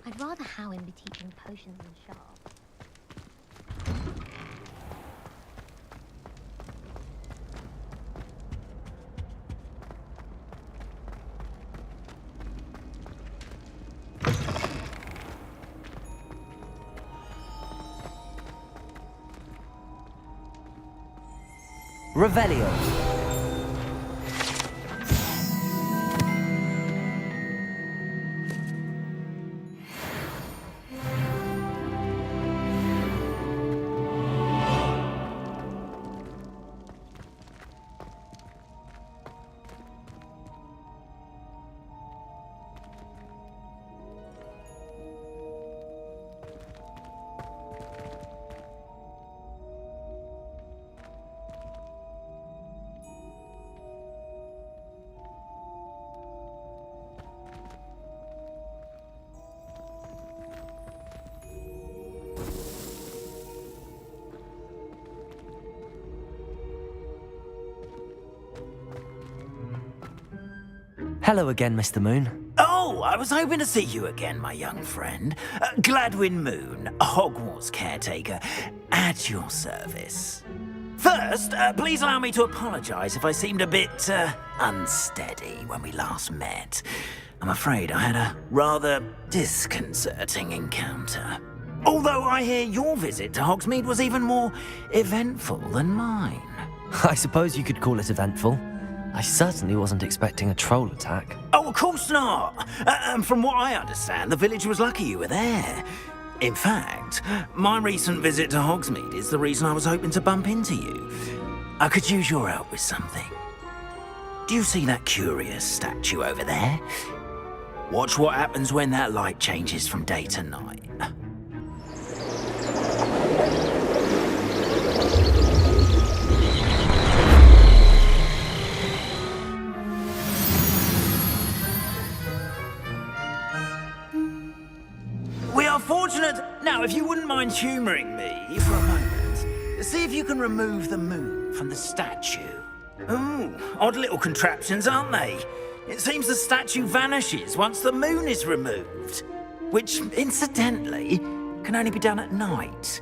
I'd rather Howin be teaching potions than sharp. Revelio. Hello again, Mr. Moon. Oh, I was hoping to see you again, my young friend. Gladwin Moon, Hogwarts caretaker, at your service. First, please allow me to apologise if I seemed a bit unsteady when we last met. I'm afraid I had a rather disconcerting encounter. Although I hear your visit to Hogsmeade was even more eventful than mine. I suppose you could call it eventful. I certainly wasn't expecting a troll attack. Oh, of course not. And from what I understand, the village was lucky you were there. In fact, my recent visit to Hogsmeade is the reason I was hoping to bump into you. I could use your help with something. Do you see that curious statue over there? Watch what happens when that light changes from day to night. We are fortunate. Now, if you wouldn't mind humouring me for a moment, see if you can remove the moon from the statue. Ooh, odd little contraptions, aren't they? It seems the statue vanishes once the moon is removed, which, incidentally, can only be done at night.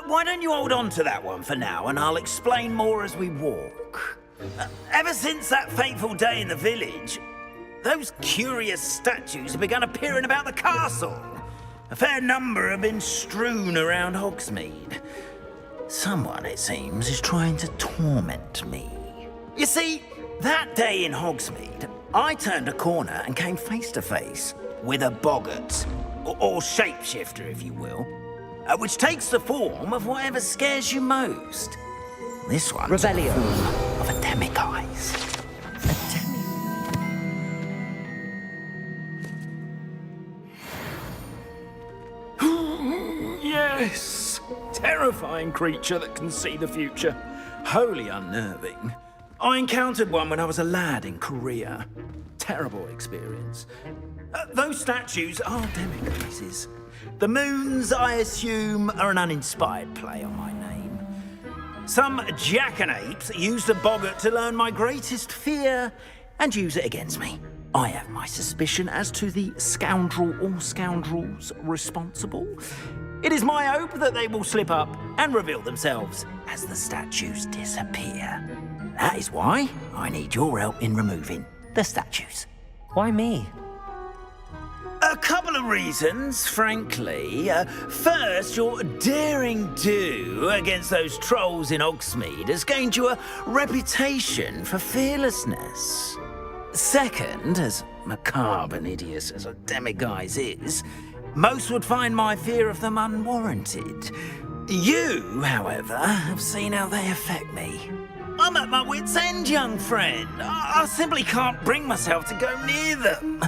Why don't you hold on to that one for now, and I'll explain more as we walk. Ever since that fateful day in the village, those curious statues have begun appearing about the castle. A fair number have been strewn around Hogsmeade. Someone, it seems, is trying to torment me. You see, that day in Hogsmeade, I turned a corner and came face to face with a boggart, or shapeshifter, if you will, which takes the form of whatever scares you most. This one Revelio. of a demiguise. Yes! Terrifying creature that can see the future. Wholly unnerving. I encountered one when I was a lad in Korea. Terrible experience. Those statues are demiguises. The moons, I assume, are an uninspired play on my name. Some jackanapes used a boggart to learn my greatest fear and use it against me. I have my suspicion as to the scoundrel or scoundrels responsible. It is my hope that they will slip up and reveal themselves as the statues disappear. That is why I need your help in removing the statues. Why me? A couple of reasons, frankly. First, your daring do against those trolls in Hogsmeade has gained you a reputation for fearlessness. Second, as macabre and hideous as a demiguise is, most would find my fear of them unwarranted. You, however, have seen how they affect me. I'm at my wit's end, young friend. I simply can't bring myself to go near them.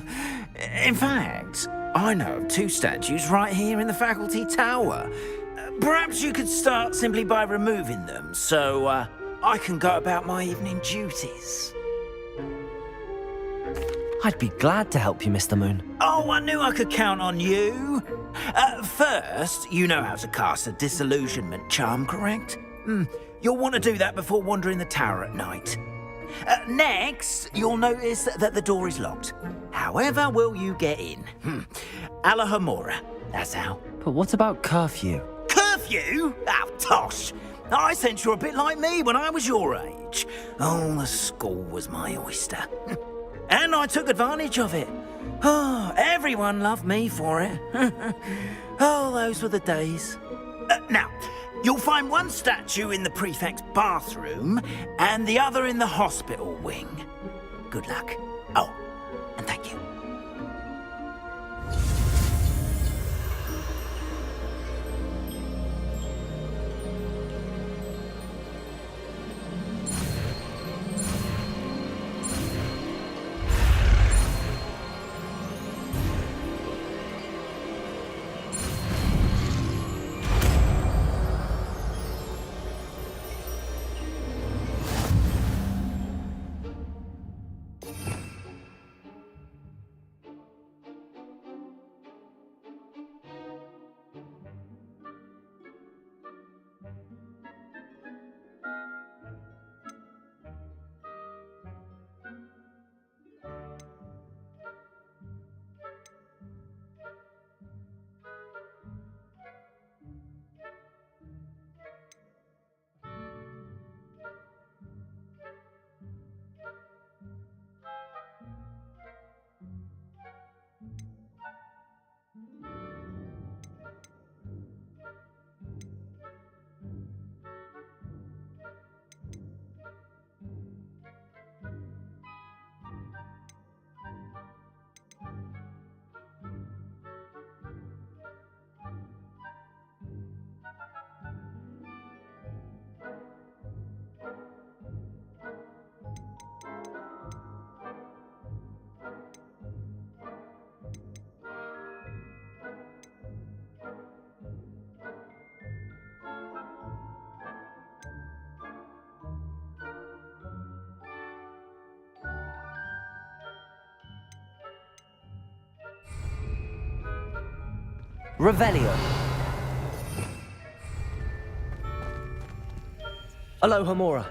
In fact, I know of two statues right here in the faculty tower. Perhaps you could start simply by removing them, so I can go about my evening duties. I'd be glad to help you, Mr. Moon. Oh, I knew I could count on you. First, you know how to cast a disillusionment charm, correct? You'll want to do that before wandering the tower at night. Next, you'll notice that the door is locked. However will you get in? Alahomora, that's how. But what about curfew? Curfew? Oh, tosh. I sense you're a bit like me when I was your age. Oh, the school was my oyster. And I took advantage of it. Oh, everyone loved me for it. Oh, those were the days. Now, you'll find one statue in the prefect's bathroom and the other in the hospital wing. Good luck. Oh, and thank you. Revelio. Alohomora.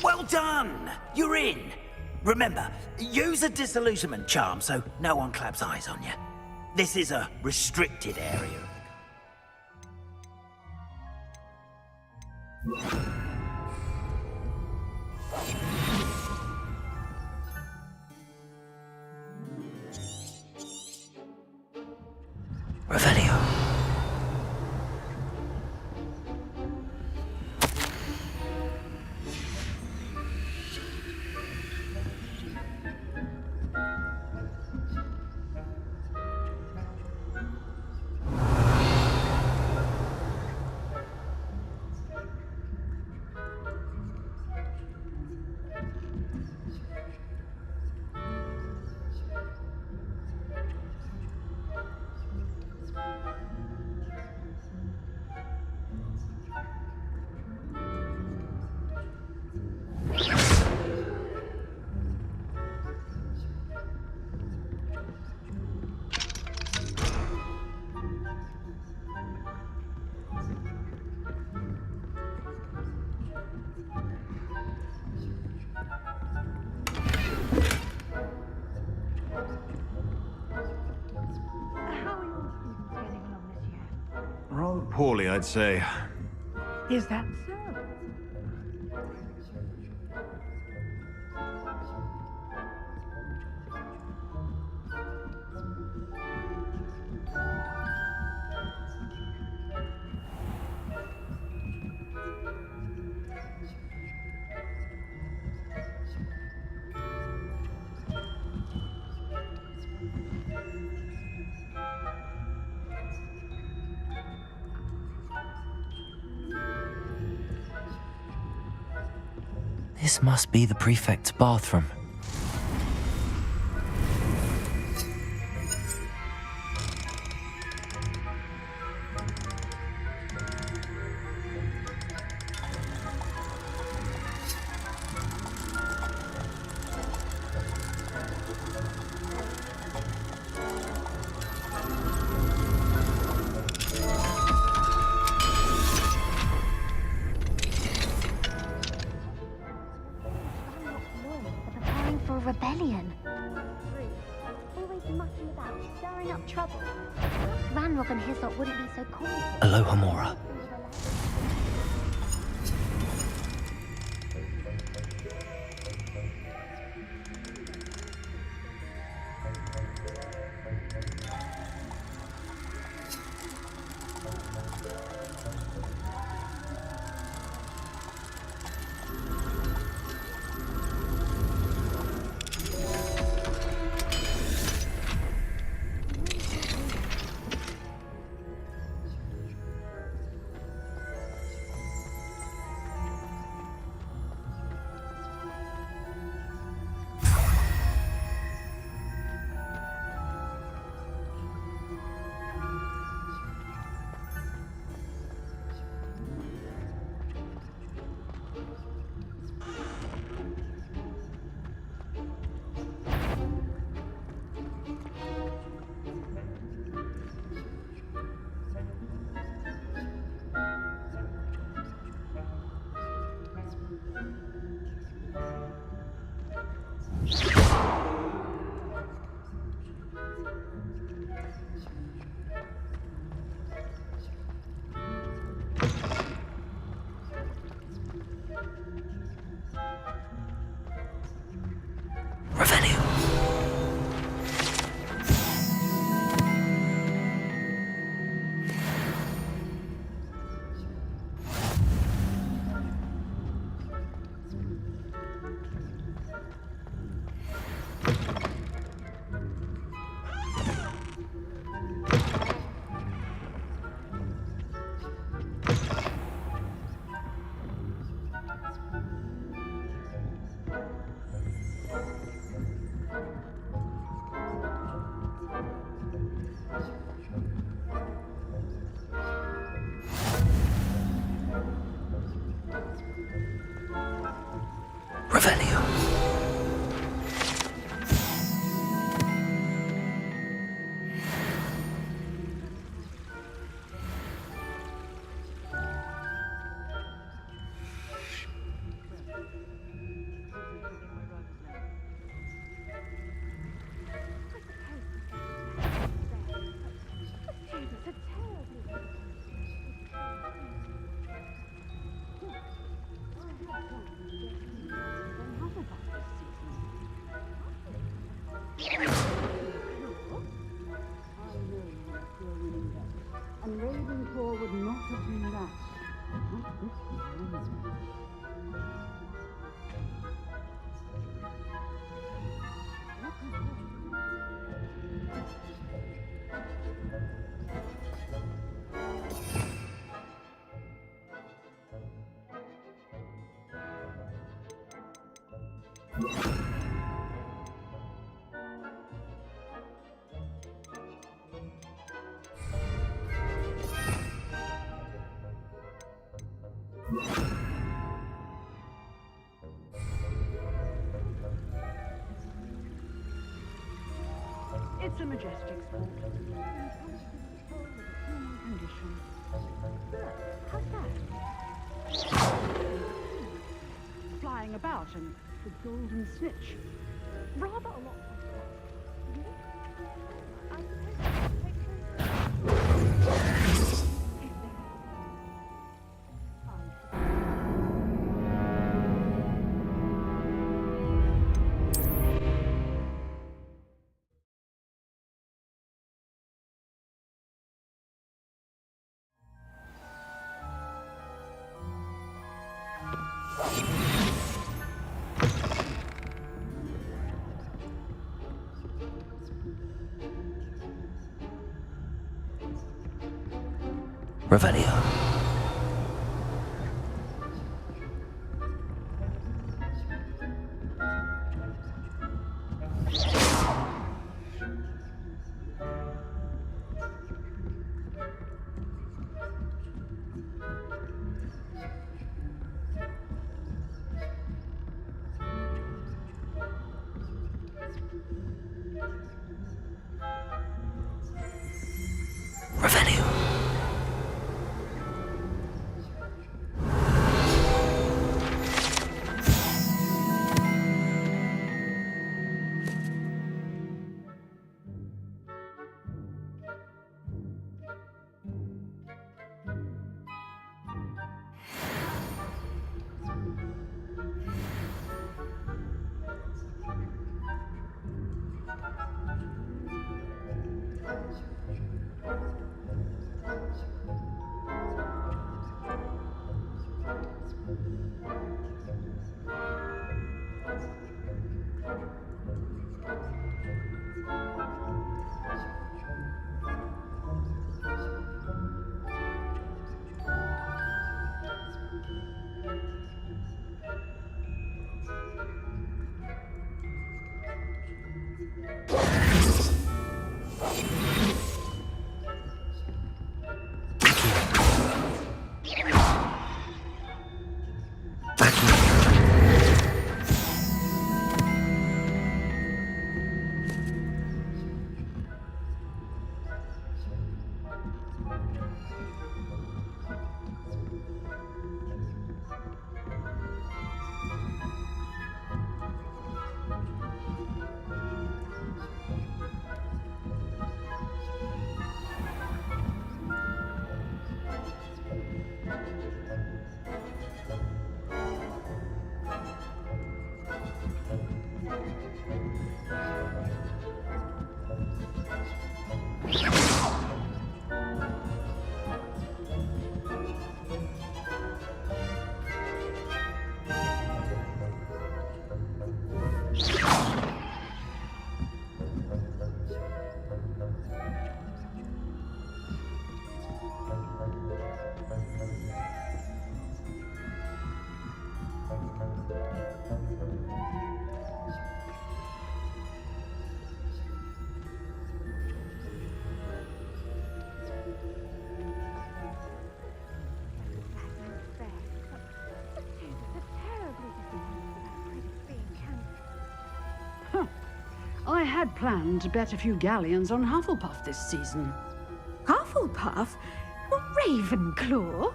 Well done! You're in. Remember, use a disillusionment charm so no one claps eyes on you. This is a restricted area. Revelio. poorly, I'd say. Is that so? This must be the prefect's bathroom. Rebellion. Always mucking about, stirring up trouble. Ranrock and Hislop wouldn't be so cool. Aloha Mora. And Ravenclaw would not have been that. Not this time. It's a majestic sport. Condition. How's that? Flying about and the golden snitch. Rather a lot. Revelio. Revelio. I had planned to bet a few galleons on Hufflepuff this season. Hufflepuff? Well, Ravenclaw?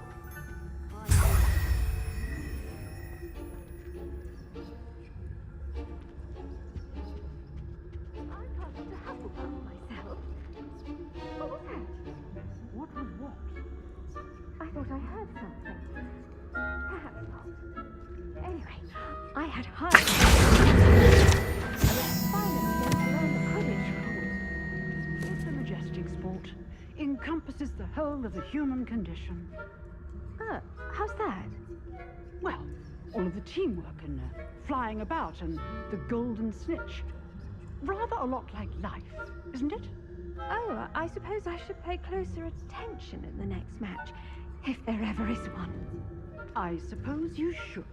I passed to Hufflepuff myself. What was that? What was what? I thought I heard something. Perhaps not. Anyway, I had high. I was finally going to learn the Quidditch rules. It's a majestic sport. Encompasses the whole of the human condition. How's that? Well, all of the teamwork and flying about and the golden snitch. Rather a lot like life, isn't it? Oh, I suppose I should pay closer attention in the next match, if there ever is one. I suppose you should.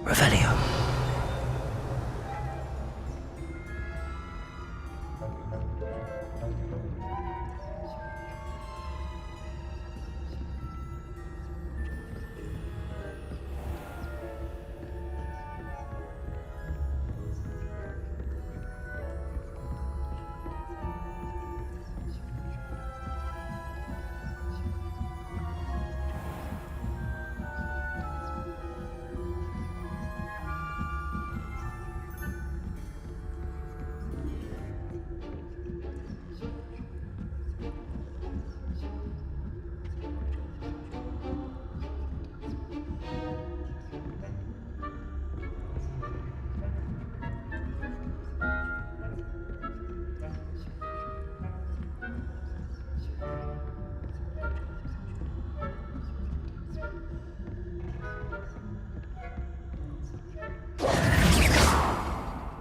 Revelio.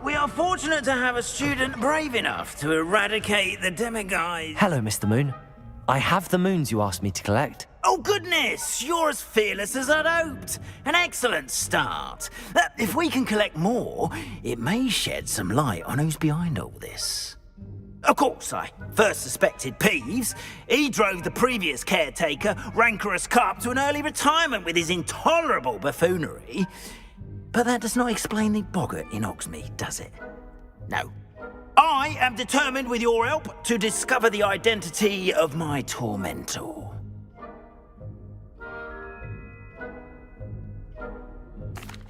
We are fortunate to have a student brave enough to eradicate the demiguise. Hello, Mr. Moon. I have the moons you asked me to collect. Oh goodness, you're as fearless as I'd hoped. An excellent start. If we can collect more, it may shed some light on who's behind all this. Of course, I first suspected Peeves. He drove the previous caretaker, rancorous Carp, to an early retirement with his intolerable buffoonery. But that does not explain the boggart in Hogsmeade, does it? No. I am determined, with your help, to discover the identity of my tormentor.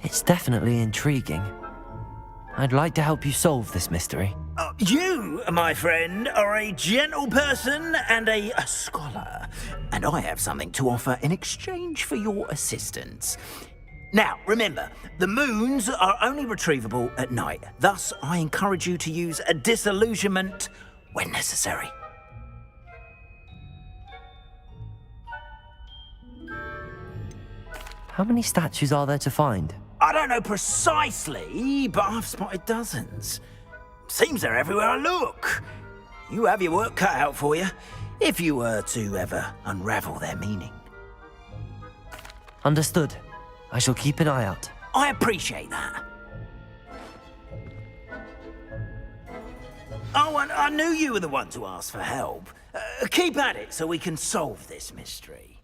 It's definitely intriguing. I'd like to help you solve this mystery. You, my friend, are a gentle person and a scholar, and I have something to offer in exchange for your assistance. Now, remember, the moons are only retrievable at night. Thus, I encourage you to use a disillusionment when necessary. How many statues are there to find? I don't know precisely, but I've spotted dozens. Seems they're everywhere I look. You have your work cut out for you, if you were to ever unravel their meaning. Understood. I shall keep an eye out. I appreciate that. Oh, and I knew you were the one to ask for help. Keep at it so we can solve this mystery.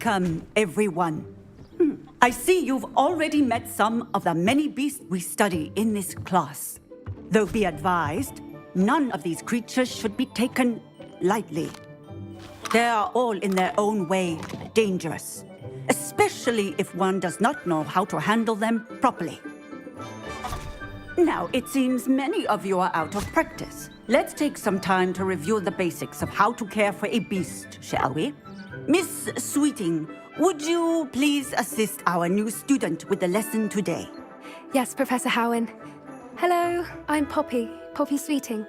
Welcome, everyone. I see you've already met some of the many beasts we study in this class. Though be advised, none of these creatures should be taken lightly. They are all in their own way dangerous, especially if one does not know how to handle them properly. Now, it seems many of you are out of practice. Let's take some time to review the basics of how to care for a beast, shall we? Miss Sweeting, would you please assist our new student with the lesson today? Yes, Professor Howen. Hello, I'm Poppy Sweeting.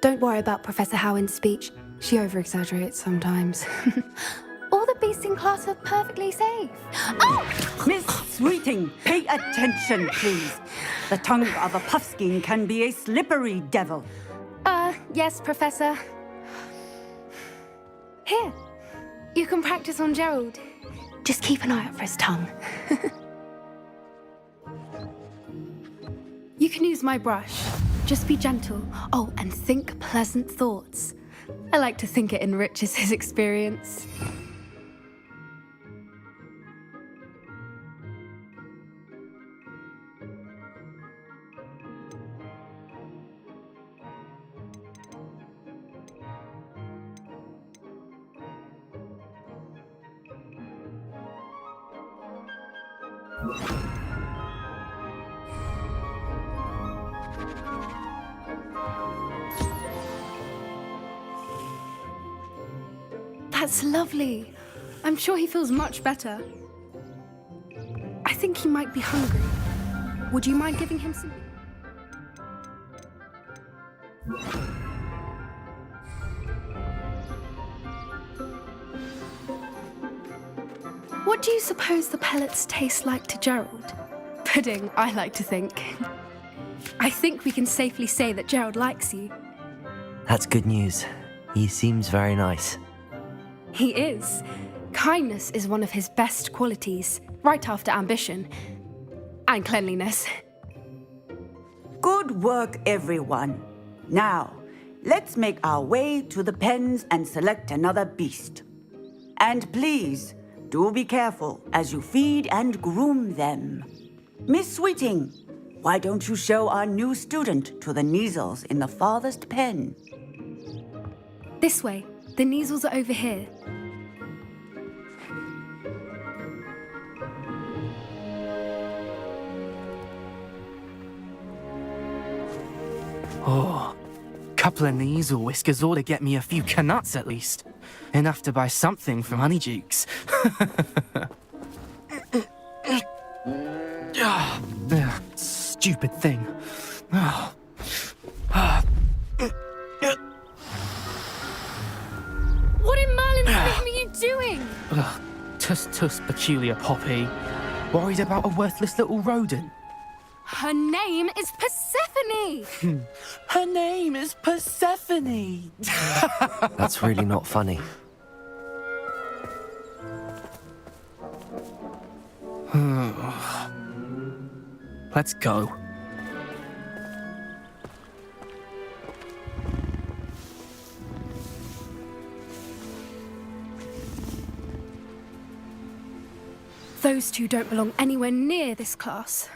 Don't worry about Professor Howen's speech. She over-exaggerates sometimes. All the beasts in class are perfectly safe. Oh! Miss Sweeting, pay attention, please. The tongue of a puffskein can be a slippery devil. Yes, Professor. Here, you can practice on Gerald. Just keep an eye out for his tongue. You can use my brush. Just be gentle. Oh, and think pleasant thoughts. I like to think it enriches his experience. That's lovely. I'm sure he feels much better. I think he might be hungry. Would you mind giving him some? What do you suppose the pellets taste like to Gerald? Pudding, I like to think. I think we can safely say that Gerald likes you. That's good news. He seems very nice. He is. Kindness is one of his best qualities, right after ambition. And cleanliness. Good work, everyone. Now, let's make our way to the pens and select another beast. And please, do be careful as you feed and groom them. Miss Sweeting, why don't you show our new student to the Kneazles in the farthest pen? This way. The Kneazles are over here. Oh, couple of Kneazle whiskers ought to get me a few canuts at least. Enough to buy something from Honeydukes. Stupid thing. What in Merlin's name are you doing? Tuss, peculiar Poppy. Worried about a worthless little rodent. Her name is Persephone! Her name is Persephone! That's really not funny. Let's go. Those two don't belong anywhere near this class.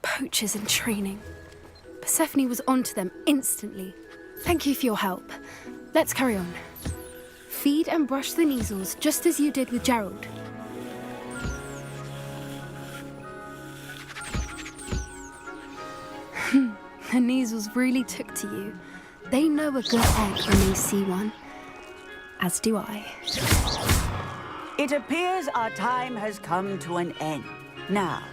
Poachers in training. Persephone was onto them instantly. Thank you for your help. Let's carry on. Feed and brush the Kneazles just as you did with Gerald. The Kneazles really took to you. They know a good egg when they see one. As do I. It appears our time has come to an end. Now,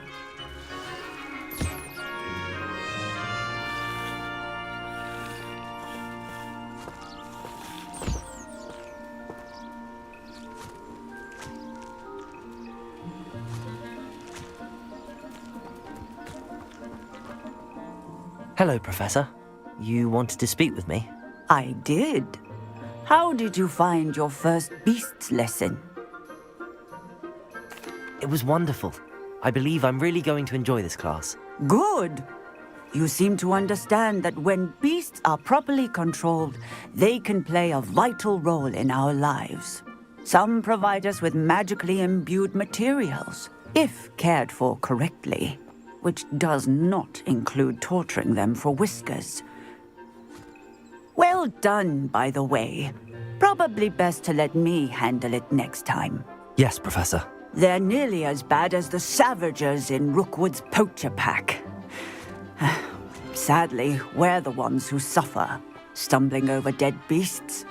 Hello, Professor. You wanted to speak with me? I did. How did you find your first beasts lesson? It was wonderful. I believe I'm really going to enjoy this class. Good. You seem to understand that when beasts are properly controlled, they can play a vital role in our lives. Some provide us with magically imbued materials, if cared for correctly, which does not include torturing them for whiskers. Well done, by the way. Probably best to let me handle it next time. Yes, Professor. They're nearly as bad as the Savagers in Rookwood's poacher pack. Sadly, we're the ones who suffer, stumbling over dead beasts.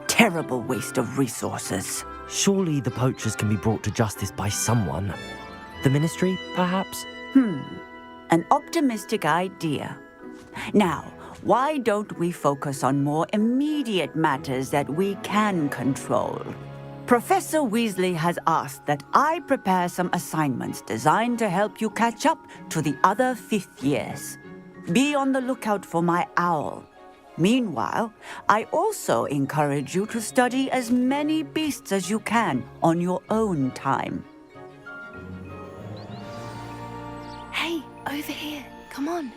Terrible waste of resources. Surely the poachers can be brought to justice by someone. The Ministry, perhaps? An optimistic idea. Now, why don't we focus on more immediate matters that we can control? Professor Weasley has asked that I prepare some assignments designed to help you catch up to the other 5th years. Be on the lookout for my owl. Meanwhile, I also encourage you to study as many beasts as you can on your own time. Hey, over here. Come on.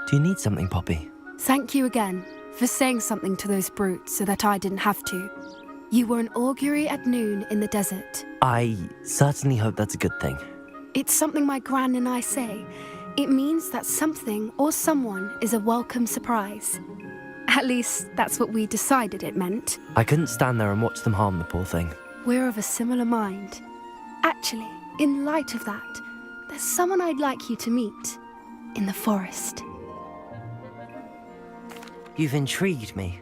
Do you need something, Poppy? Thank you again for saying something to those brutes so that I didn't have to. You were an augury at noon in the desert. I certainly hope that's a good thing. It's something my gran and I say. It means that something or someone is a welcome surprise. At least, that's what we decided it meant. I couldn't stand there and watch them harm the poor thing. We're of a similar mind. Actually, in light of that, there's someone I'd like you to meet in the forest. You've intrigued me.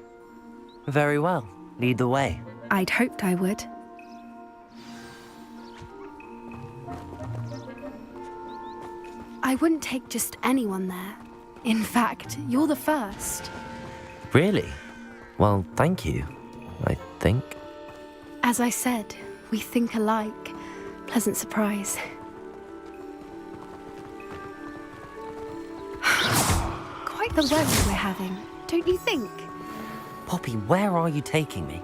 Very well. Lead the way. I'd hoped I would. I wouldn't take just anyone there. In fact, you're the first. Really? Well, thank you, I think. As I said, we think alike. Pleasant surprise. Quite the weather we're having, don't you think? Poppy, where are you taking me?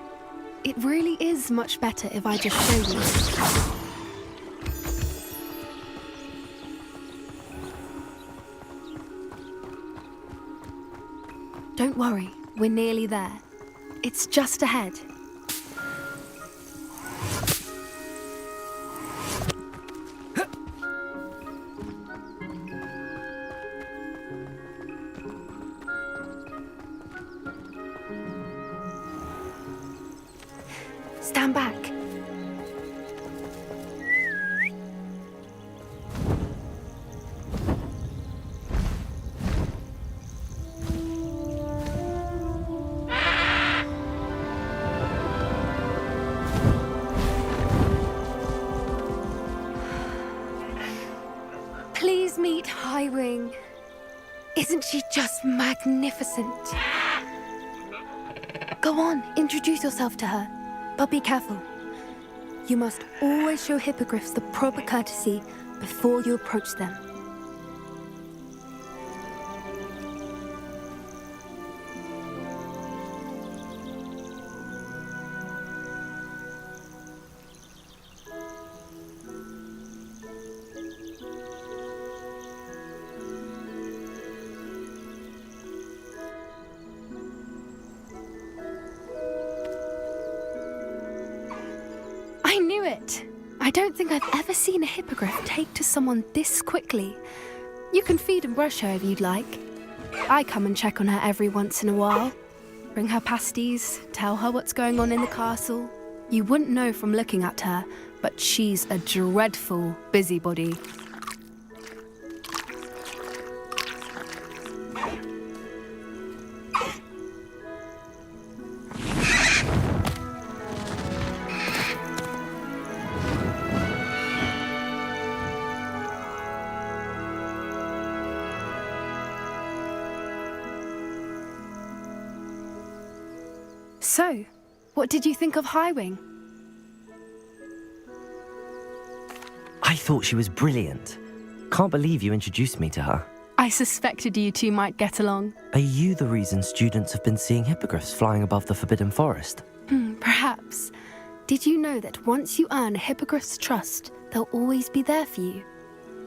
It really is much better if I just show you. Don't worry, we're nearly there. It's just ahead. Stand back. Please meet Highwing. Isn't she just magnificent? Go on, introduce yourself to her. But be careful. You must always show hippogriffs the proper courtesy before you approach them. don't think I've ever seen a hippogriff take to someone this quickly. You can feed and brush her if you'd like. I come and check on her every once in a while. Bring her pasties, tell her what's going on in the castle. You wouldn't know from looking at her, but she's a dreadful busybody. So, what did you think of Highwing? I thought she was brilliant. Can't believe you introduced me to her. I suspected you two might get along. Are you the reason students have been seeing hippogriffs flying above the Forbidden Forest? Perhaps. Did you know that once you earn a hippogriff's trust, they'll always be there for you?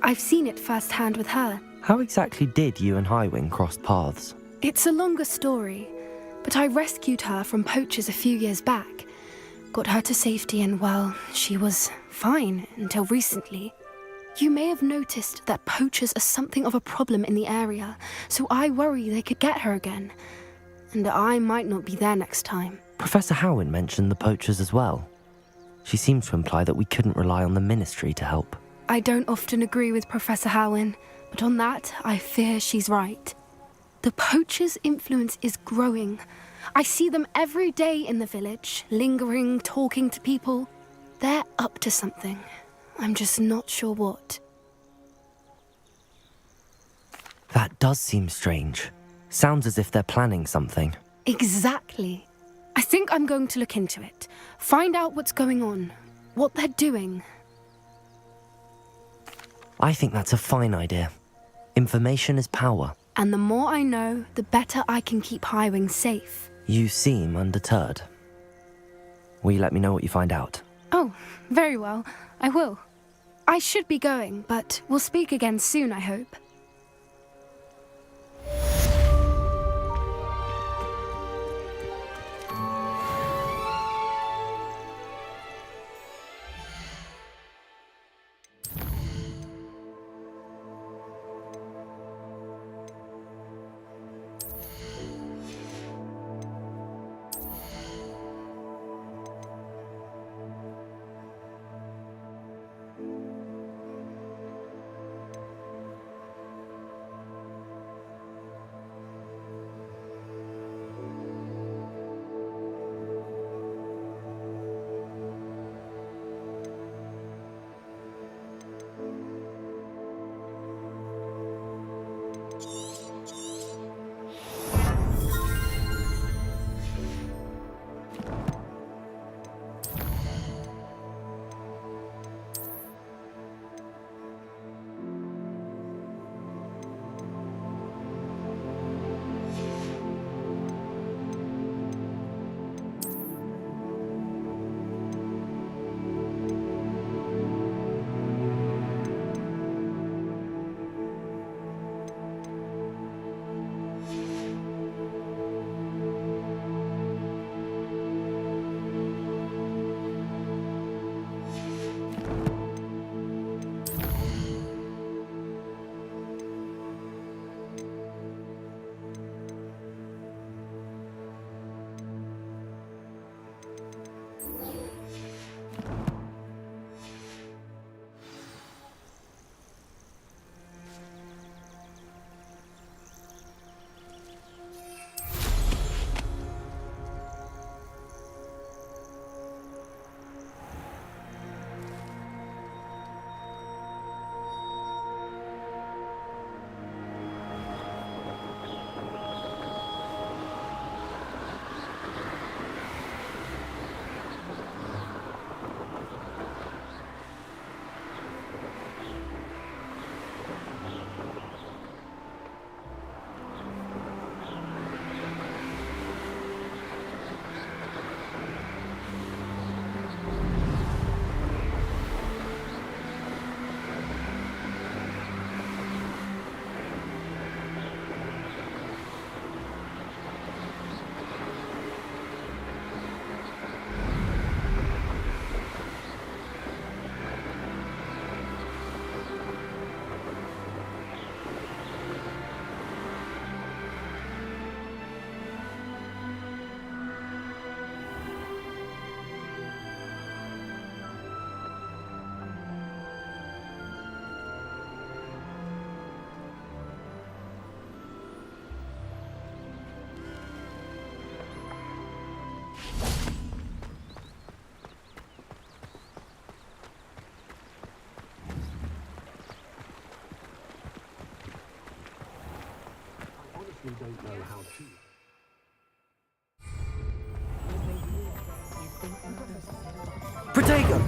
I've seen it firsthand with her. How exactly did you and Highwing cross paths? It's a longer story, but I rescued her from poachers a few years back. Got her to safety and, well, she was fine until recently. You may have noticed that poachers are something of a problem in the area, so I worry they could get her again. And I might not be there next time. Professor Howen mentioned the poachers as well. She seemed to imply that we couldn't rely on the ministry to help. I don't often agree with Professor Howen, but on that, I fear she's right. The poachers' influence is growing. I see them every day in the village, lingering, talking to people. They're up to something. I'm just not sure what. That does seem strange. Sounds as if they're planning something. Exactly. I think I'm going to look into it. Find out what's going on, what they're doing. I think that's a fine idea. Information is power. And the more I know, the better I can keep Highwing safe. You seem undeterred. Will you let me know what you find out? Oh, very well. I will. I should be going, but we'll speak again soon, I hope. Protego!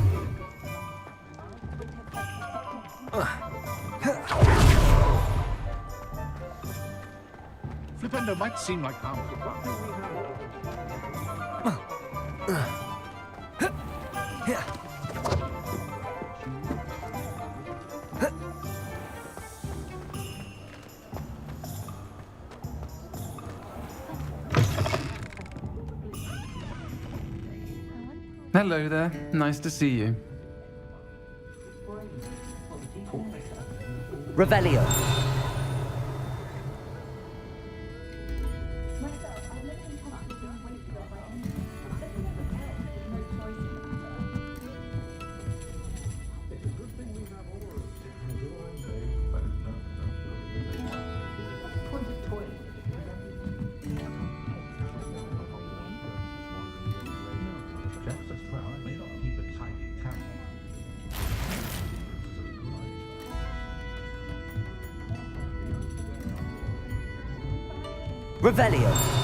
Flipendo might seem like harmful, Hello there. Nice to see you. Revelio. Revelio.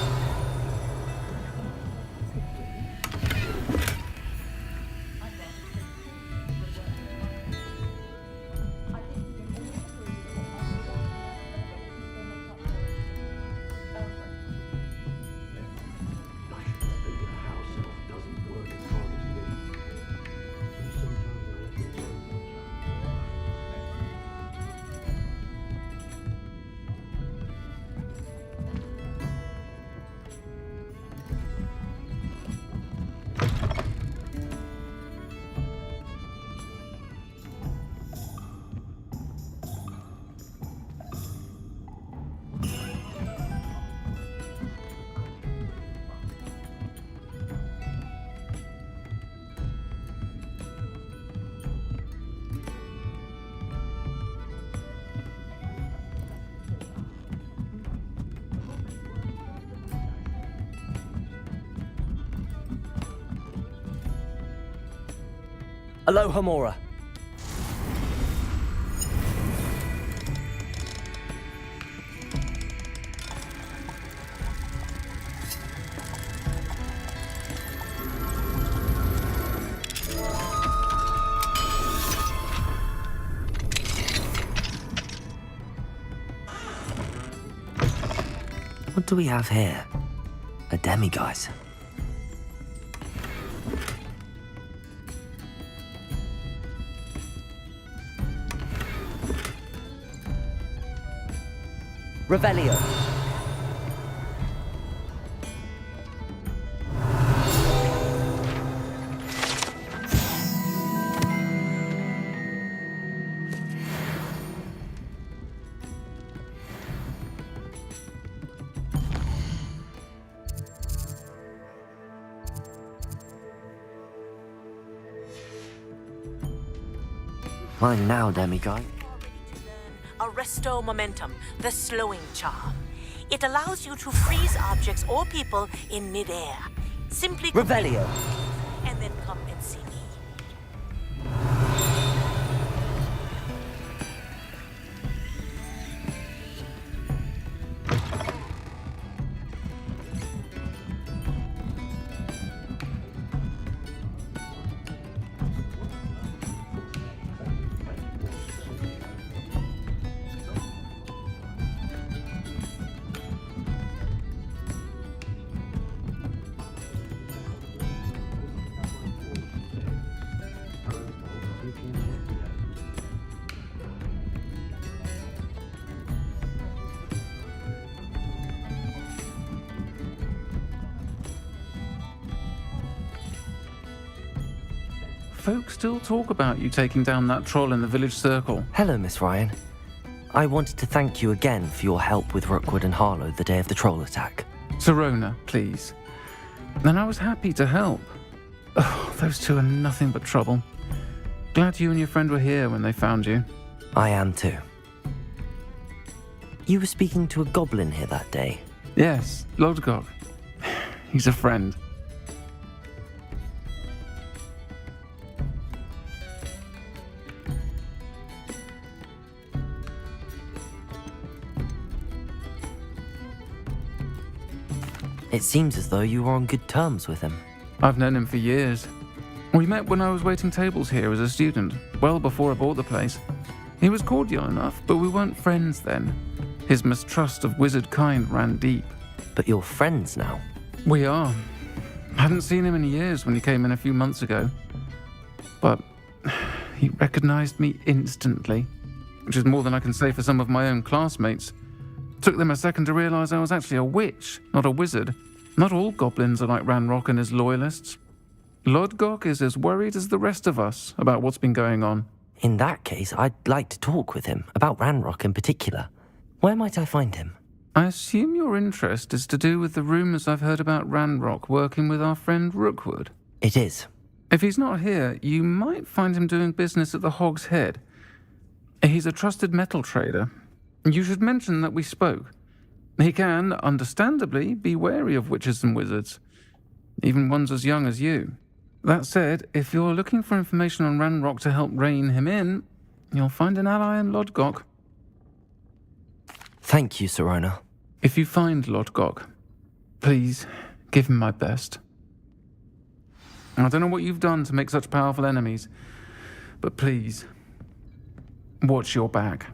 Aloha Mora. What do we have here? A demiguise. Revelio. Mine now, demiguise. Arresto momentum, the slowing charm. It allows you to freeze objects or people in midair. Simply Revelio. And then come and see me. Folks still talk about you taking down that troll in the village circle. Hello, Miss Ryan. I wanted to thank you again for your help with Rookwood and Harlow the day of the troll attack. Serona, please. And I was happy to help. Oh, those two are nothing but trouble. Glad you and your friend were here when they found you. I am too. You were speaking to a goblin here that day. Yes, Lodgok. He's a friend. It seems as though you were on good terms with him. I've known him for years. We met when I was waiting tables here as a student, well before I bought the place. He was cordial enough, but we weren't friends then. His mistrust of wizard kind ran deep. But you're friends now. We are. Hadn't seen him in years when he came in a few months ago. But he recognized me instantly, which is more than I can say for some of my own classmates. Took them a second to realize I was actually a witch, not a wizard. Not all goblins are like Ranrock and his loyalists. Lodgok is as worried as the rest of us about what's been going on. In that case, I'd like to talk with him, about Ranrock in particular. Where might I find him? I assume your interest is to do with the rumors I've heard about Ranrock working with our friend Rookwood. It is. If he's not here, you might find him doing business at the Hog's Head. He's a trusted metal trader. You should mention that we spoke. He can, understandably, be wary of witches and wizards, even ones as young as you. That said, if you're looking for information on Ranrock to help rein him in, you'll find an ally in Lodgok. Thank you, Sirona. If you find Lodgok, please give him my best. I don't know what you've done to make such powerful enemies, but please, watch your back.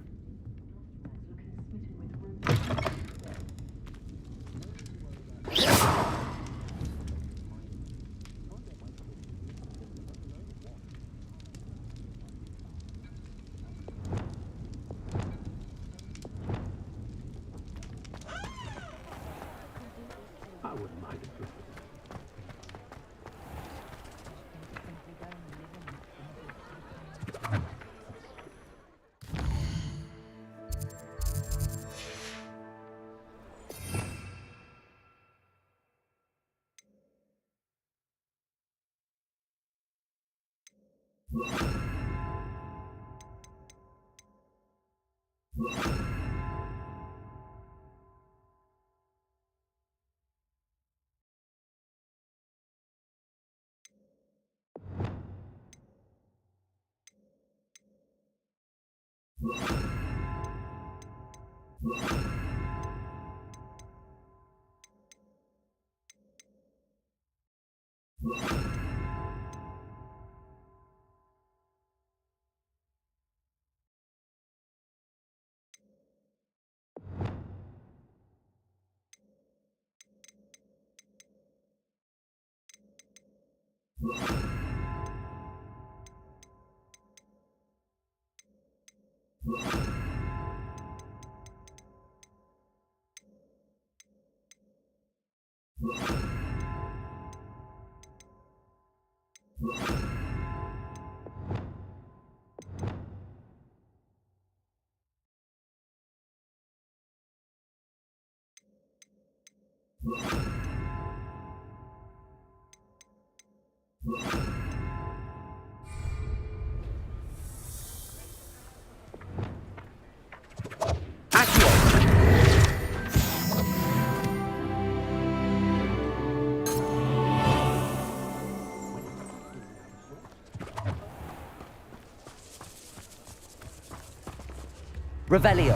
Revelio.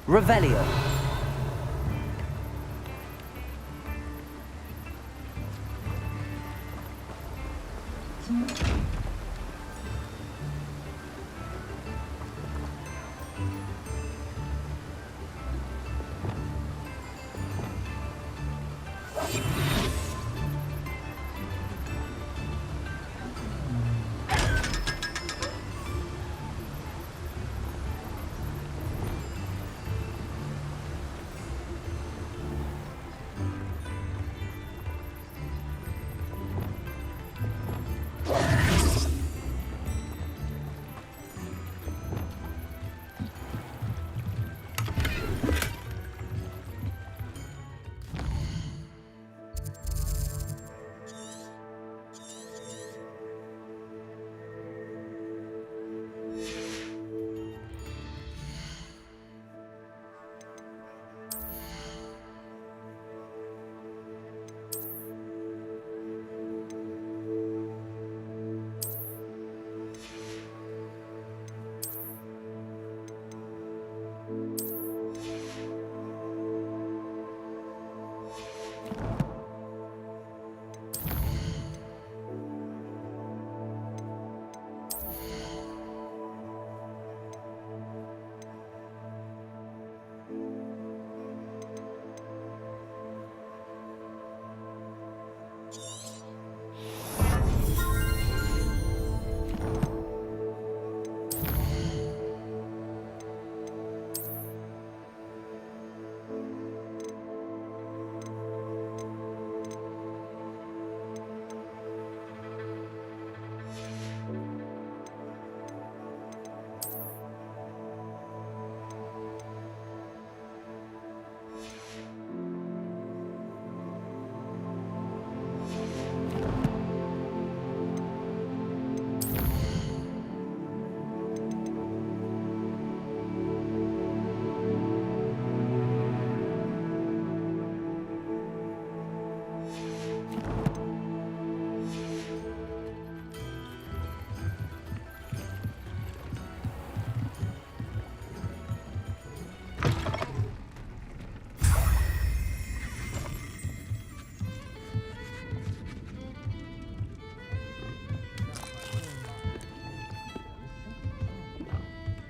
Revelio.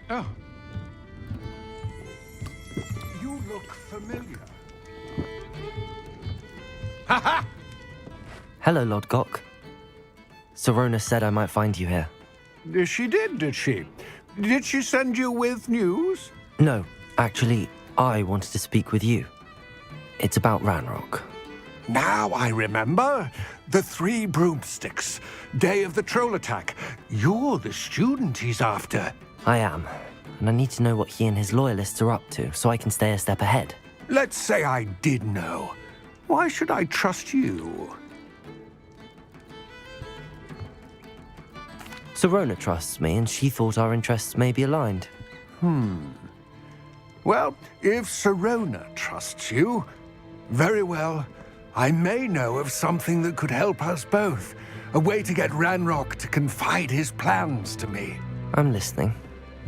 Oh. You look familiar. Ha ha! Hello, Lord Gok. Serona said I might find you here. She did she? Did she send you with news? No, actually, I wanted to speak with you. It's about Ranrock. Now I remember. The 3 broomsticks. Day of the troll attack. You're the student he's after. I am, and I need to know what he and his loyalists are up to so I can stay a step ahead. Let's say I did know. Why should I trust you? Serona trusts me, and she thought our interests may be aligned. Well, if Serona trusts you, very well. I may know of something that could help us both. A way to get Ranrock to confide his plans to me. I'm listening.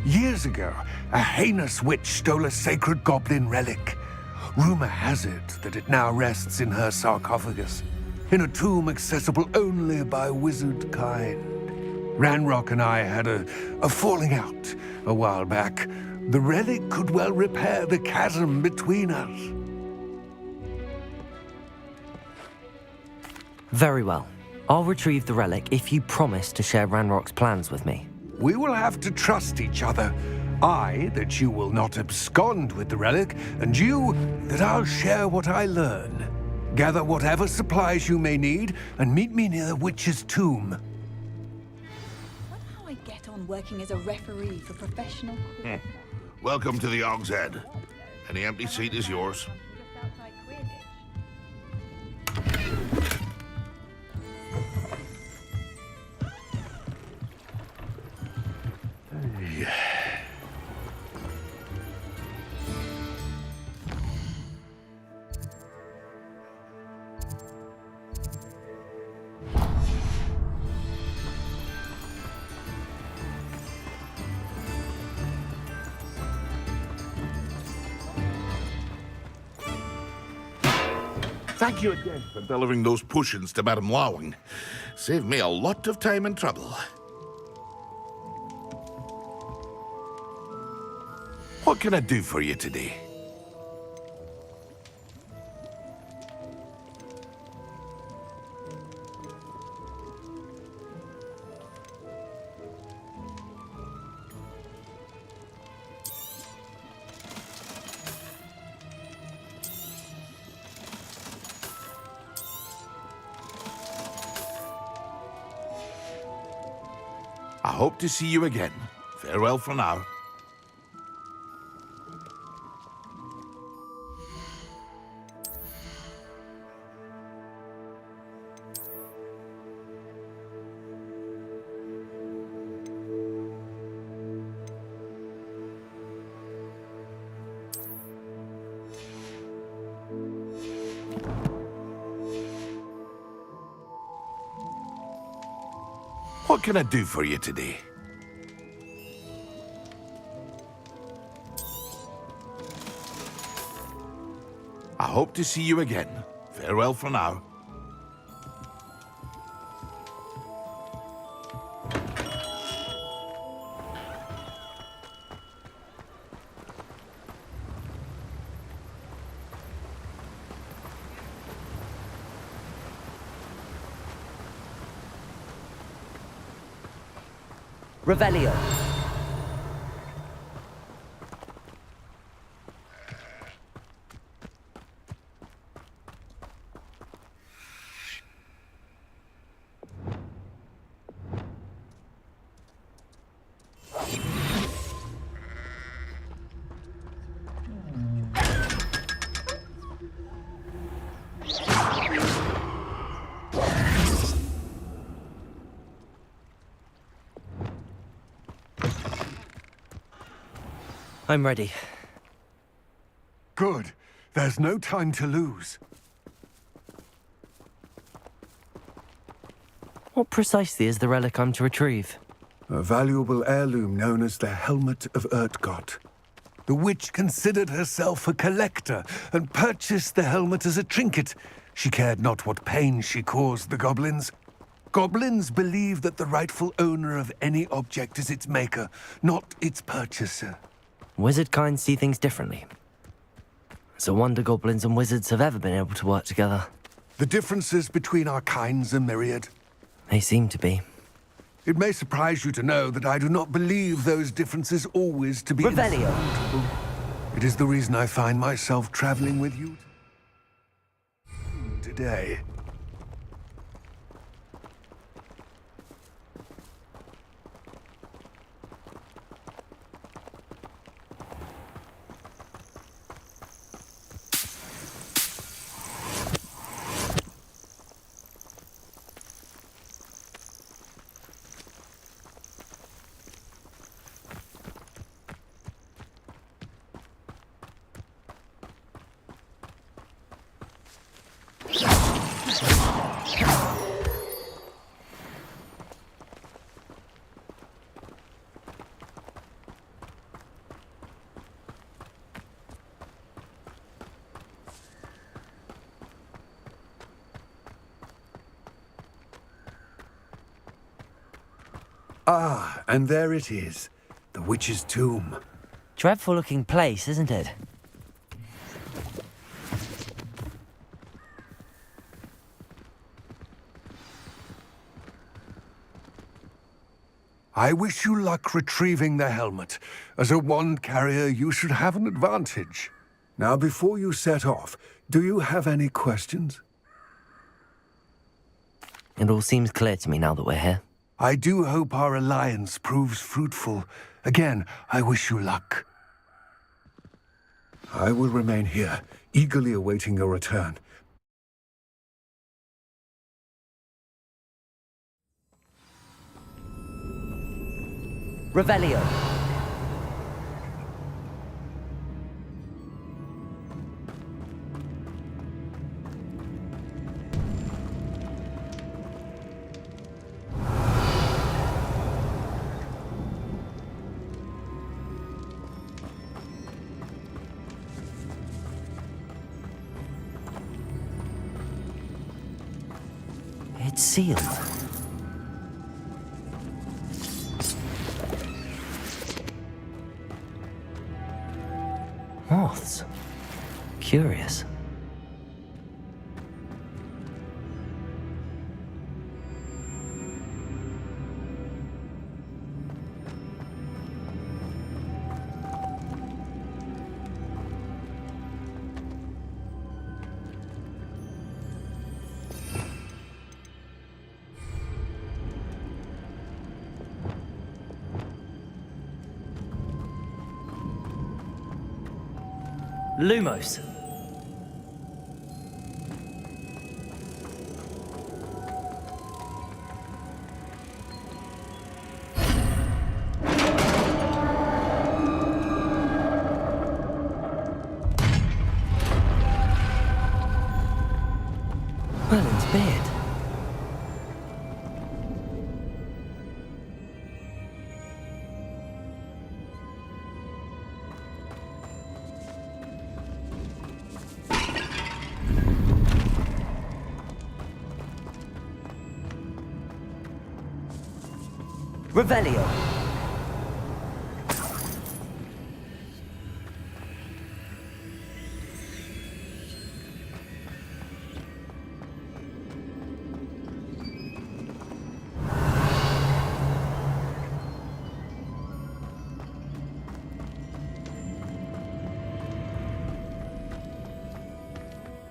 Years ago, a heinous witch stole a sacred goblin relic. Rumor has it that it now rests in her sarcophagus, in a tomb accessible only by wizard kind. Ranrock and I had a falling out a while back. The relic could well repair the chasm between us. Very well. I'll retrieve the relic if you promise to share Ranrock's plans with me. We will have to trust each other. I, that you will not abscond with the relic, and you, that I'll share what I learn. Gather whatever supplies you may need, and meet me near the witch's tomb. I wonder how I get on working as a referee for professional... Welcome to the Og's Head. Any empty seat is yours. Thank you again for delivering those potions to Madame Lawing. Saved me a lot of time and trouble. What can I do for you today? I hope to see you again. Farewell for now. What can I do for you today? I hope to see you again. Farewell for now. Revelio. I'm ready. Good. There's no time to lose. What precisely is the relic I'm to retrieve? A valuable heirloom known as the Helmet of Urtkot. The witch considered herself a collector and purchased the helmet as a trinket. She cared not what pain she caused the goblins. Goblins believe that the rightful owner of any object is its maker, not its purchaser. Wizard kind see things differently. It's a wonder goblins and wizards have ever been able to work together. The differences between our kinds are myriad. They seem to be. It may surprise you to know that I do not believe those differences always to be Revelio. insurmountable. It is the reason I find myself traveling with you today. Ah, and there it is. The witch's tomb. Dreadful looking place, isn't it? I wish you luck retrieving the helmet. As a wand carrier, you should have an advantage. Now, before you set off, do you have any questions? It all seems clear to me now that we're here. I do hope our alliance proves fruitful. Again, I wish you luck. I will remain here, eagerly awaiting your return. Revelio. It's sealed. Moths. Curious. Lumos. Merlin's beard. Revelio.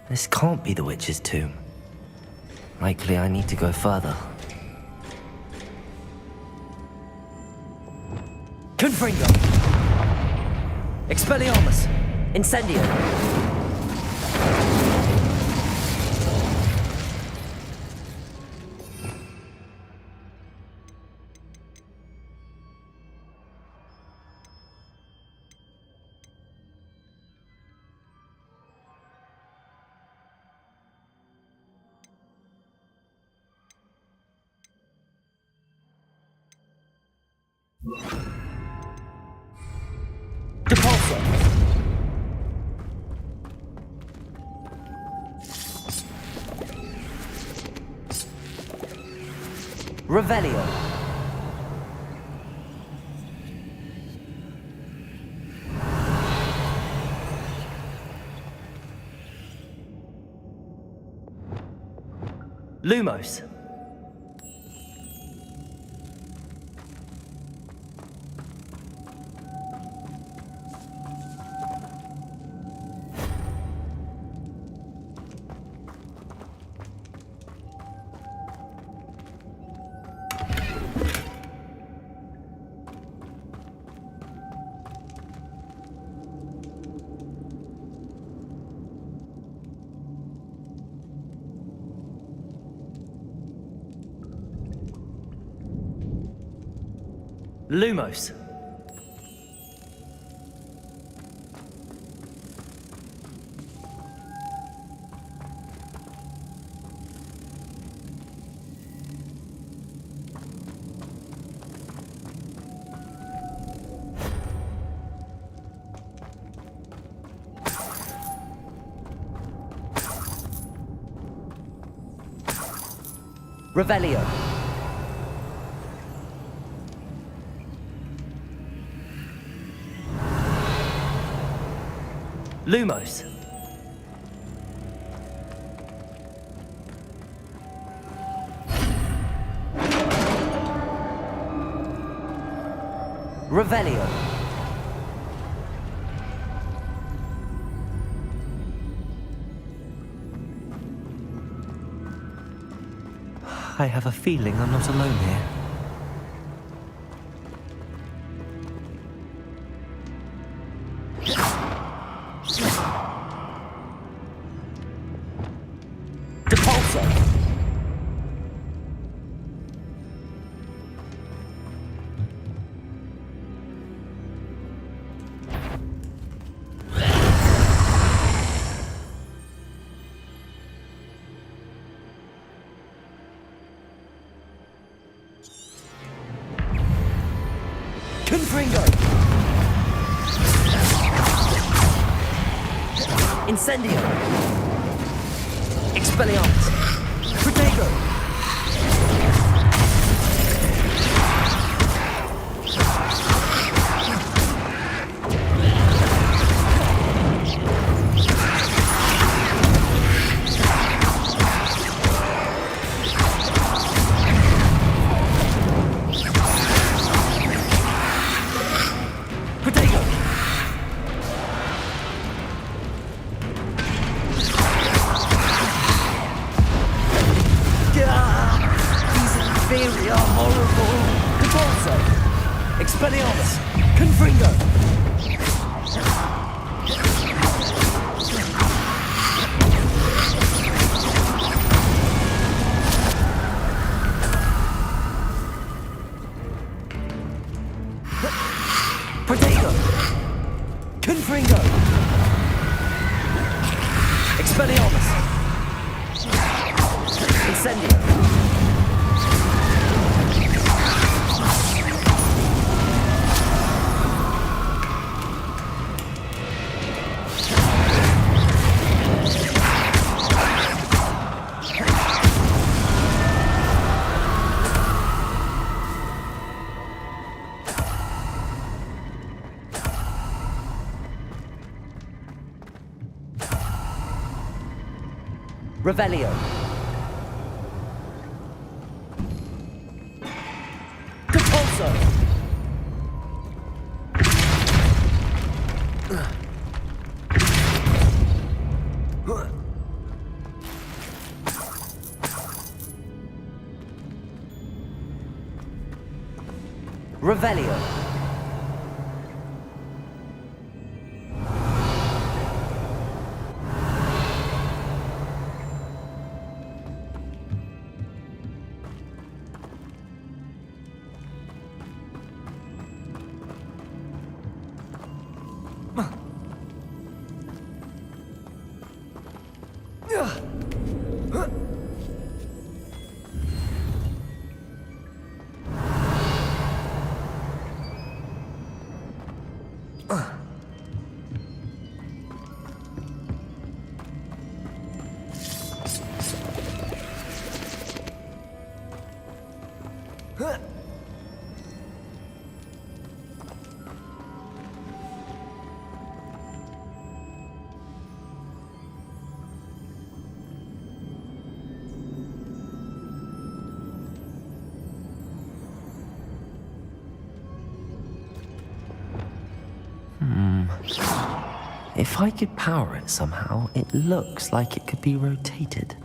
This can't be the witch's tomb. Likely I need to go further. Confringo! Expelliarmus! Incendio! Depulso. Revelio. Lumos. Lumos. Revelio. Lumos. Revelio. I have a feeling I'm not alone here. Incendio. Expelliarmus. Protego. Expelliarmus! Confringo! Protego! Confringo! Expelliarmus! Incendio! Revelio. Compulso. Revelio. If I could power it somehow, it looks like it could be rotated.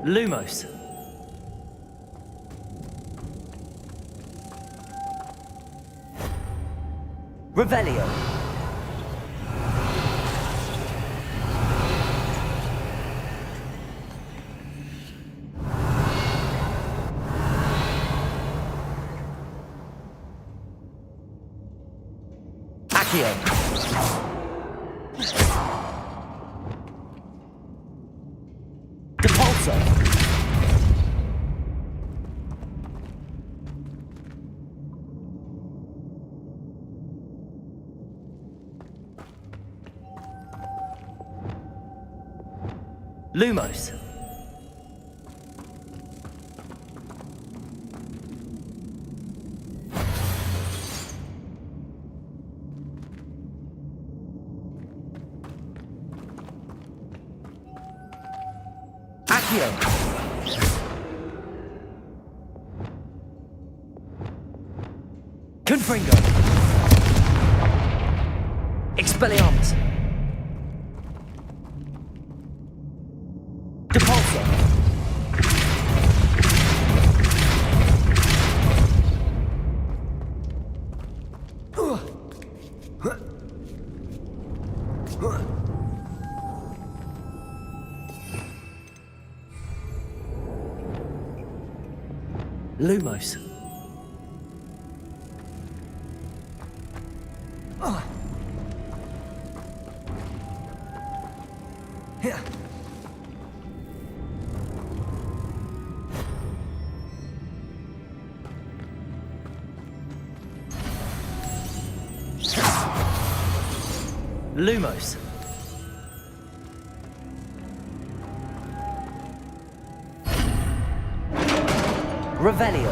Lumos. Revelio. Depulso. Lumos. Confringo. Expelliarmus. Depulso. Lumos. Lumos. Revelio.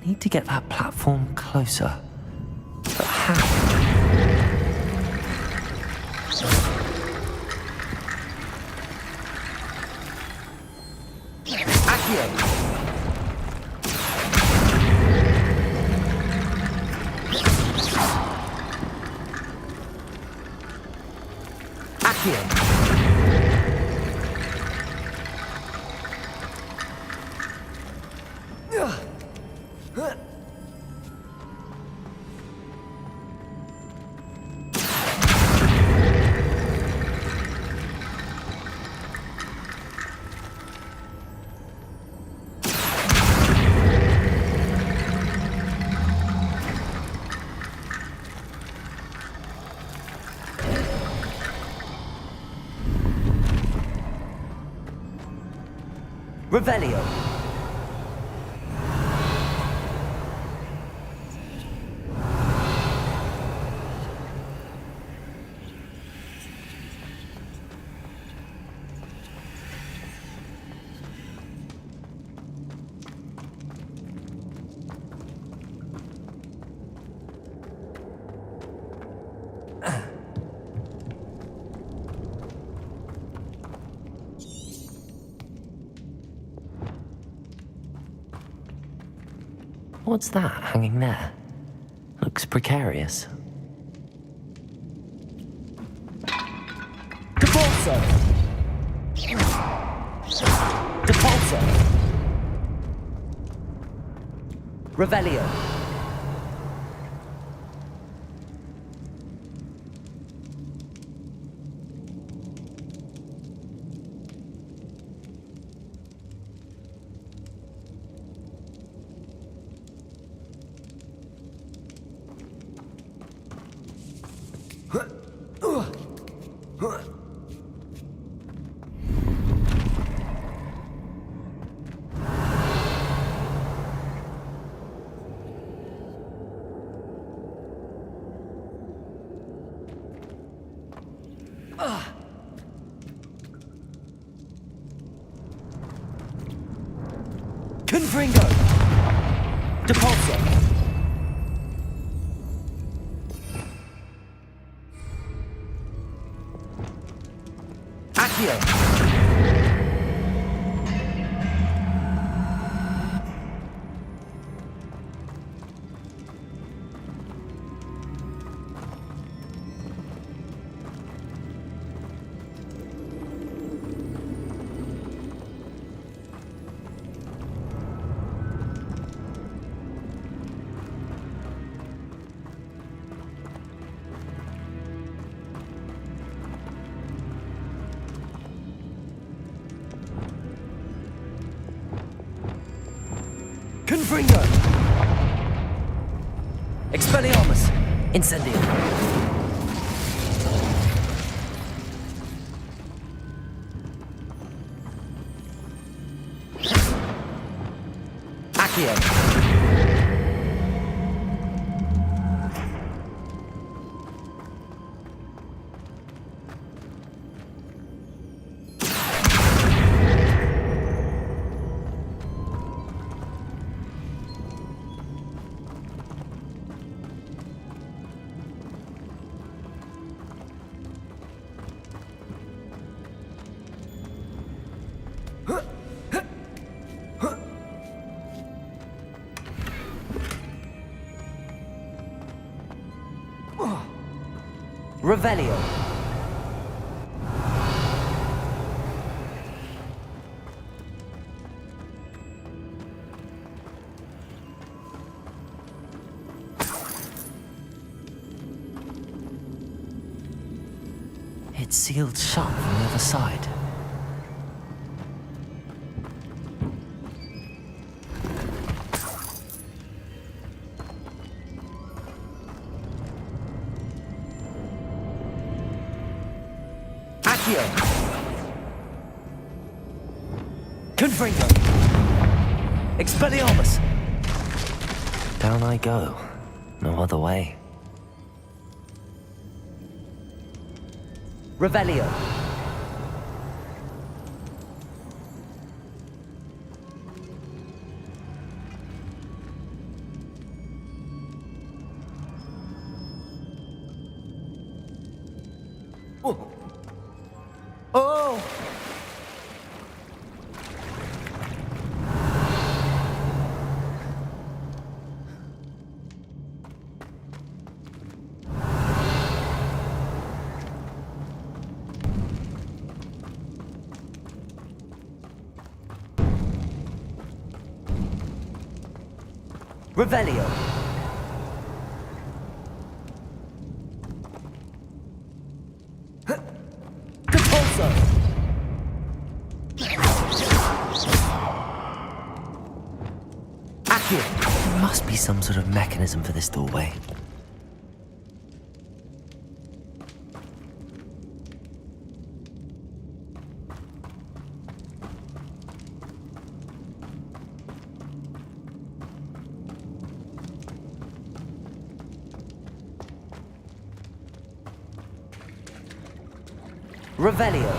Need to get that platform closer. But how? Revelio. What's that hanging there? Looks precarious. Depulso! Depulso! Revelio. Confringo! Depulso! Accio! Confringo! Expelliarmus! Incendio! Accio! Revelio. It's sealed shut from the other side. Confringo! Expelliarmus! Down I go. No other way. Revelio. Oh! Oh! Revelio. Depulso. Accio. There must be some sort of mechanism for this doorway. Revelio.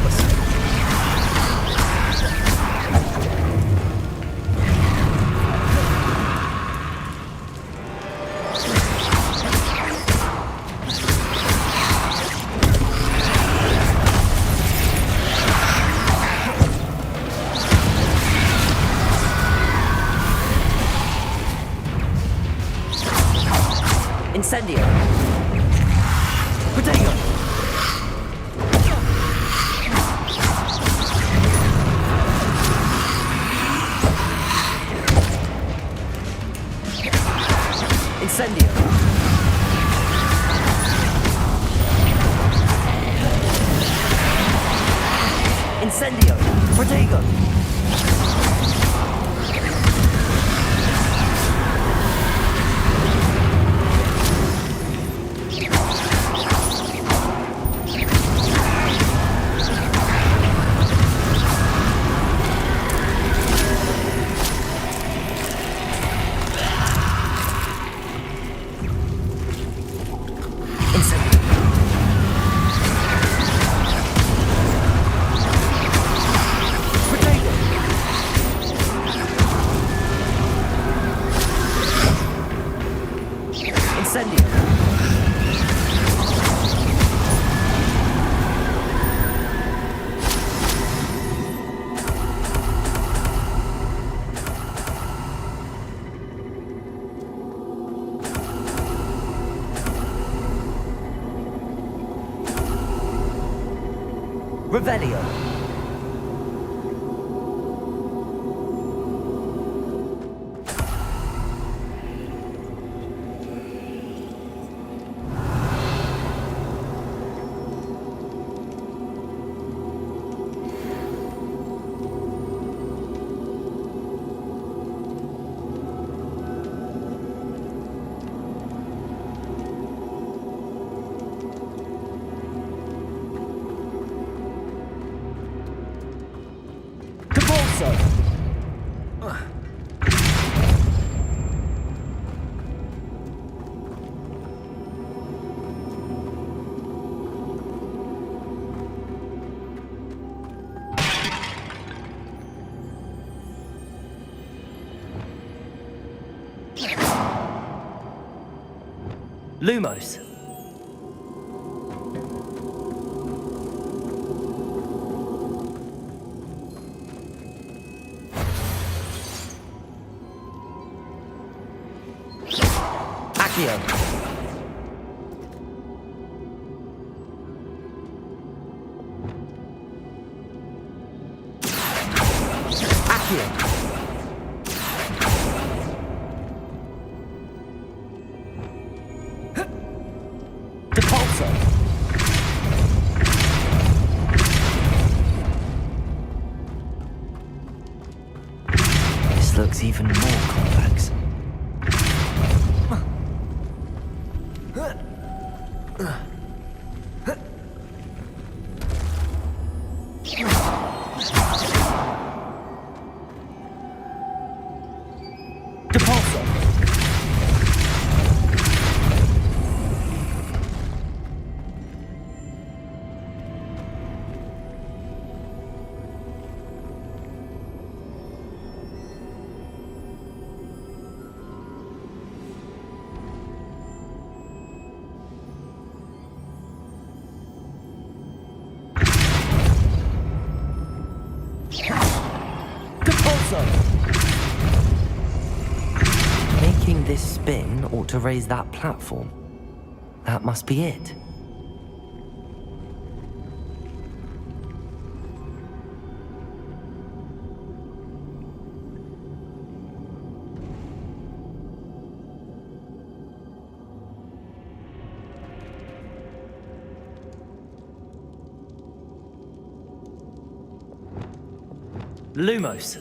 Thomas. Incendio. Protego. Incendio. Incendio. Protego. Revelio. Lumos. Accio. Accio. This looks even more complex. Making this spin ought to raise that platform. That must be it. Lumos.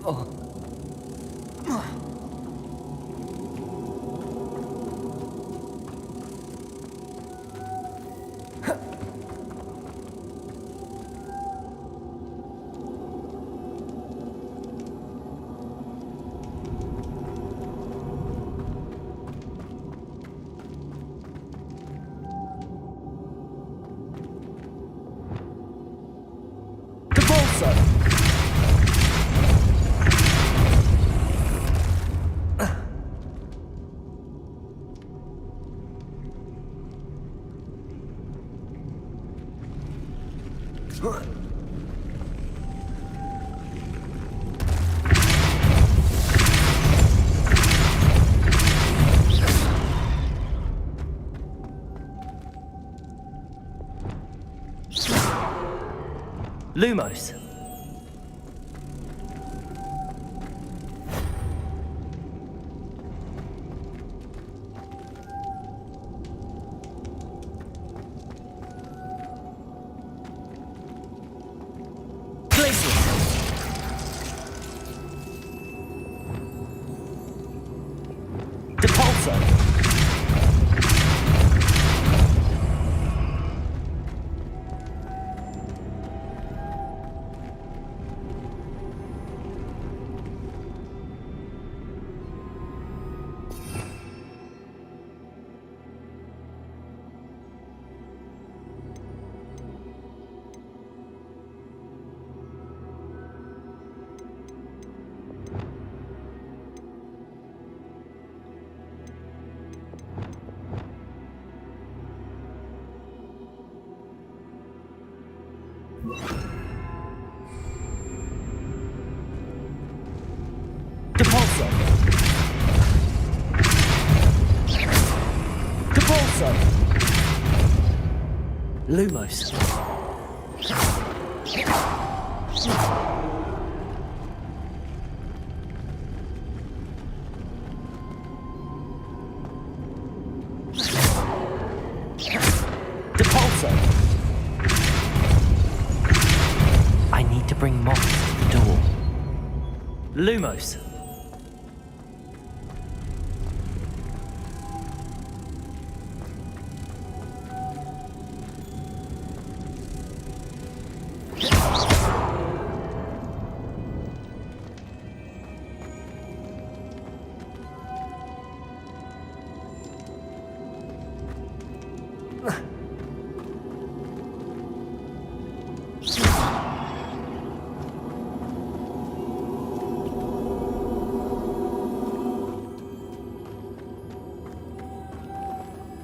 Oh. Lumos. Lumos. I need to bring moss to the door. Lumos.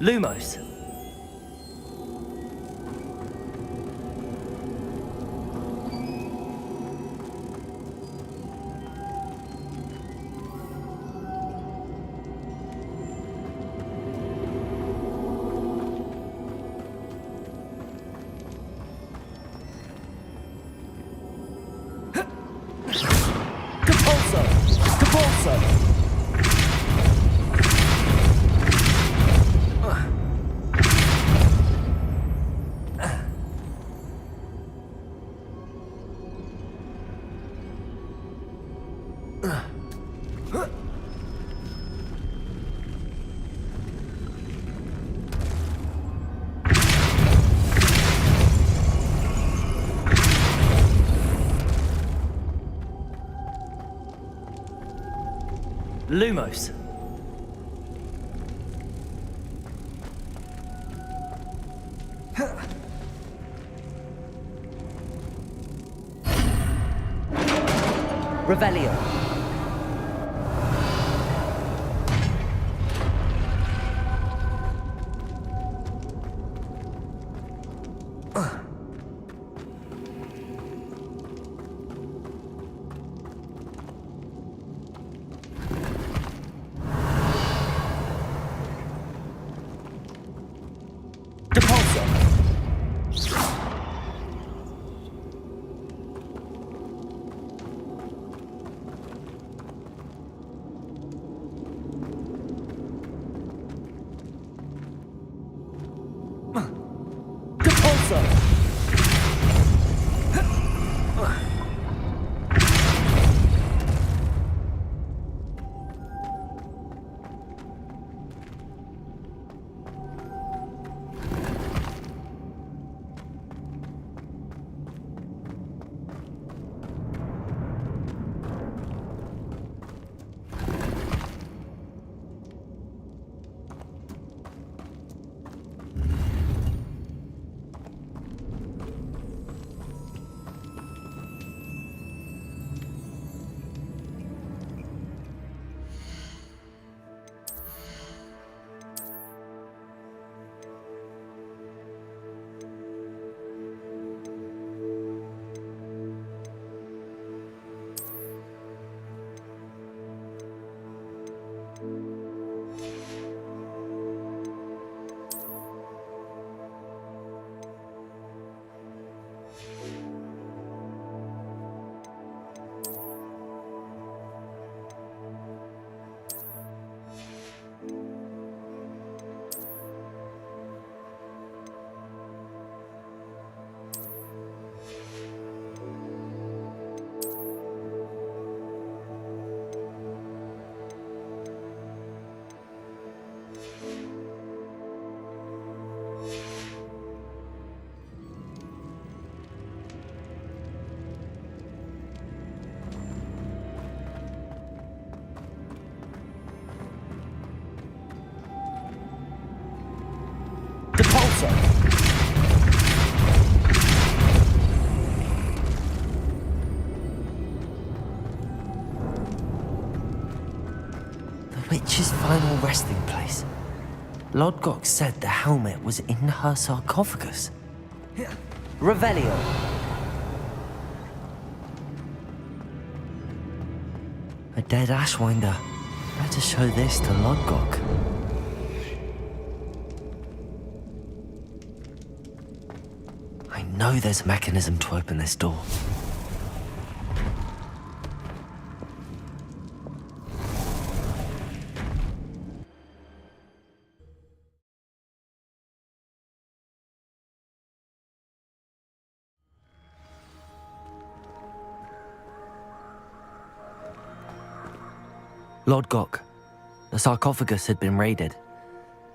Lumos. Lumos. Revelio. witch's final resting place. Lodgok said the helmet was in her sarcophagus. Revelio. A dead Ashwinder. Better show this to Lodgok. I know there's a mechanism to open this door. Lodgok, the sarcophagus had been raided.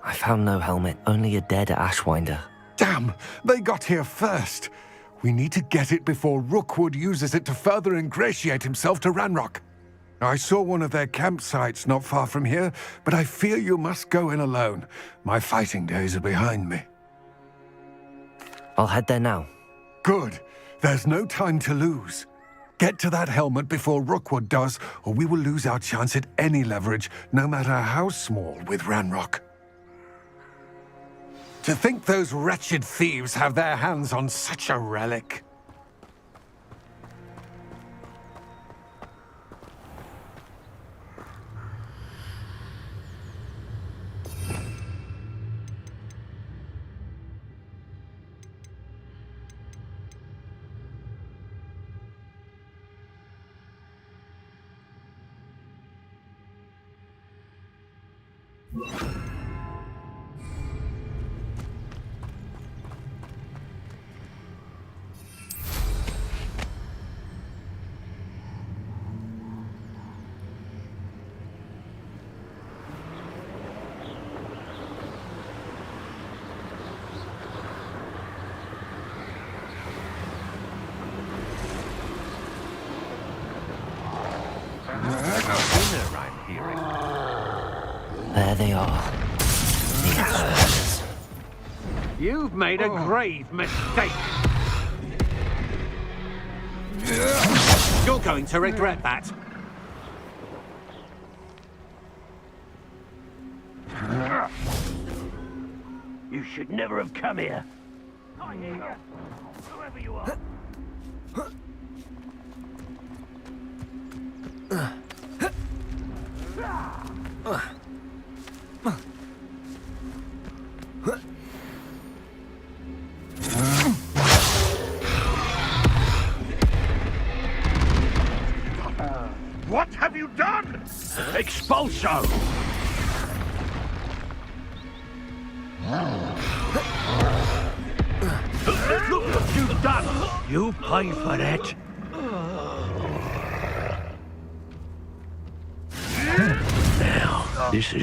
I found no helmet, only a dead Ashwinder. Damn! They got here first. We need to get it before Rookwood uses it to further ingratiate himself to Ranrock. I saw one of their campsites not far from here, but I fear you must go in alone. My fighting days are behind me. I'll head there now. Good. There's no time to lose. Get to that helmet before Rookwood does, or we will lose our chance at any leverage, no matter how small, with Ranrock. To think those wretched thieves have their hands on such a relic. There they are. The Ashwinders. You've made a grave mistake. You're going to regret that. You should never have come here. I hear you. Whoever you are. What have you done? Expulso! Look what you've done! You pay for it! Now, this is